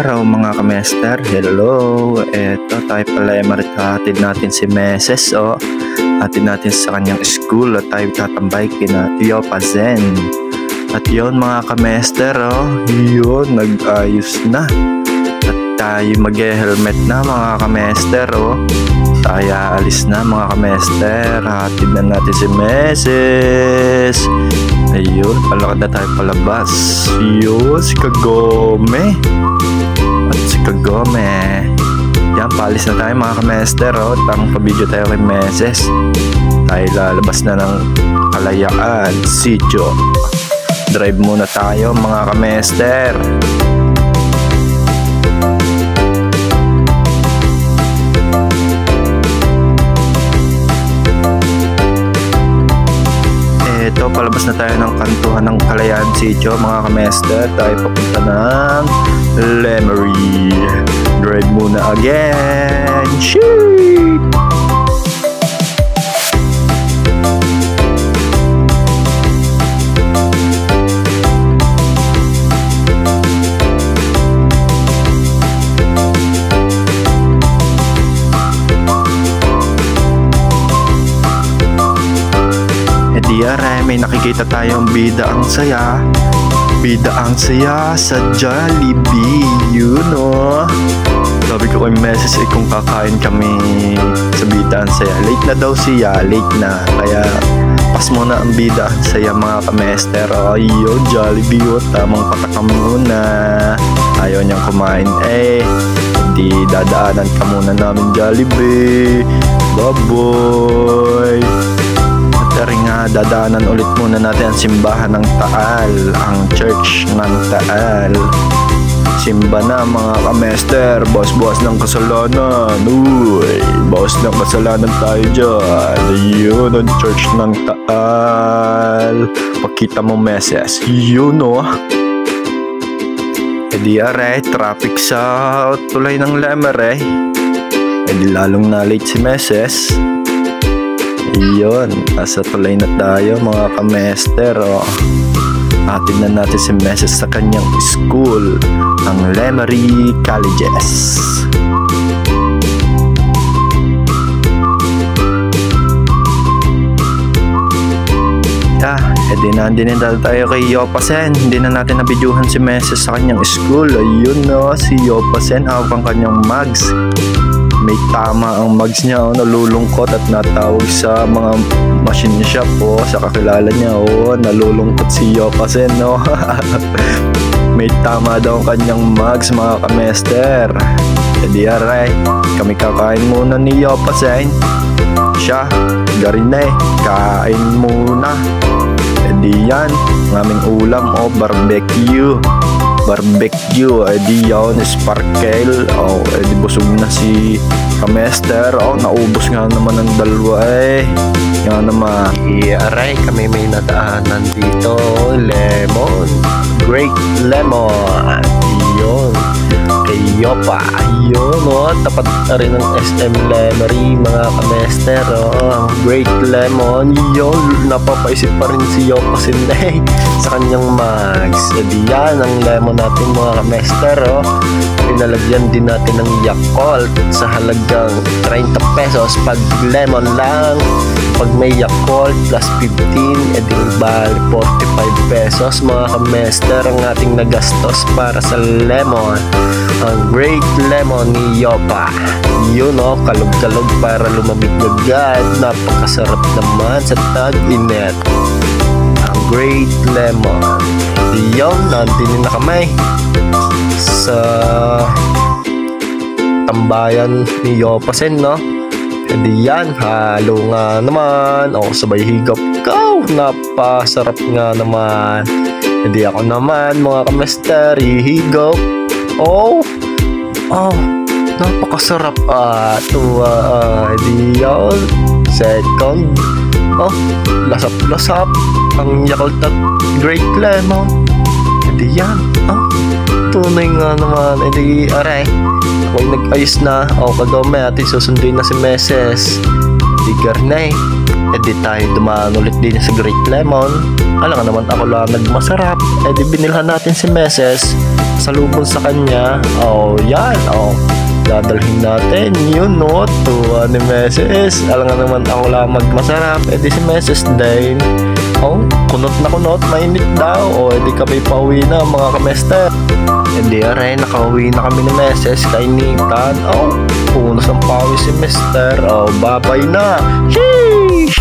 araw mga kamester, hello. Eto tayo pala ay marithatid natin si Meses hatid natin sa kanyang school at tayo tatambay kina Yopa Zen. At yun mga kamester, yun nag-ayos na at tayo mag-helmet na mga kamester. Tayo alis na mga kamester, hatid na natin si Meses. Ayun, palakad na tayo palabas. Yun, si Kagome at si Kagome. Yan, paalis na tayo mga kamester. Tamang pa-video tayo kay Meses. Tayo lalabas na ng Kalayaan Sitio. Drive muna tayo mga kamester. Ito, palabas na tayo ng kantuhan ng Kalayaan Sitio mga kamester. Tayo papunta ng Lemery. Drive muna again. Shoot! Aray, may nakikita tayong bida ang saya. Bida ang saya sa Jollibee, you know. Sabi ko kay Meses kung kakain kami sa bida ang saya. Late na daw siya, late na. Kaya pas muna ang bida ang saya mga kamester. Ayun, Jollibee, tamang patakam muna. Ayaw niyang kumain hindi dadaanan ka muna namin Jollibee. Baboy. Tari nga, dadaanan ulit muna natin ang simbahan ng Taal, ang church ng Taal. Simba na mga kamester, bawas-bawas ng kasalanan. Uy, bawas ng kasalanan tayo dyan. Ayun, ang church ng Taal. Pakita mo Meses, yun di aray, traffic sa tulay ng Lemery. Di lalong na late si Meses. Iyon, nasa tulay na tayo mga kamester. Hatid na natin si Meses sa kanyang school, ang Lemery Colleges. Nandinin tayo kay Yopa Zen. Hindi na natin nabidyuhan si Meses sa kanyang school. Ayun si Yopa Zen, hawak ang kanyang mugs. May tama ang mugs niya, nalulungkot at natawag sa mga machine shop sa kakilala niya. Nalulungkot si Yopa Zen. May tama daw ang kanyang mugs mga kamester. Di aray, kami kakain muna ni Yopa Zen. Siya, garin na kain muna. Di yan, ang aming ulam barbecue. Di yun, sparkle. Di busog na si kamester. Naubos nga naman ng dalawa yan naman. Aray, kami may nadaanan dito. Lemon, great lemon. Yun, kay Yopa. Yun tapat na rin ng SM Lemery mga kamester. Great lemon. Yun, napapaisip pa rin si Yopa Sinday sa kanyang mugs. Di yan ang lemon natin mga kamester. Pinalagyan din natin ng Yakult sa halagang 30 pesos pag lemon lang. Pag may Yakult plus 15, di bali 45 pesos mga kamester ang ating nagastos para sa lemon. Ang great lemon ni Yopa. Yun kalog-kalog para lumamig agad. Napakasarap naman sa tag-init. Ang great lemon. Yun, nandinin na kami sa tambayan ni Yopa Zen, Di yan, halo nga naman. Sabay higop ko. Napasarap nga naman. Di ako naman mga kamester, hihigop. Napakasarap. Di yan. Second, lasap-lasap ang Yakult at great lemon. Di yan. Tunay nga naman. Di aray, ako'y nag-ayos na. Kagome, atin susunduin na si Meses. Di garnay. di tayo dumaan ulit din sa Great Lemon. Alam nga naman ako lang nagmasarap. Di binilhan natin si Meses. Salubong sa kanya. Yan. Dadalhin natin yun, no? Tuwa ni Meses. Alam nga naman ako lang magmasarap. Di si Meses din. Kunot na kunot. Mainit daw. Di kami pauwi na, mga kamester. Di rin, nakauwi na kami ni Meses. Kainitan. Punos ang pawis si Mister. Babay na. Sheesh!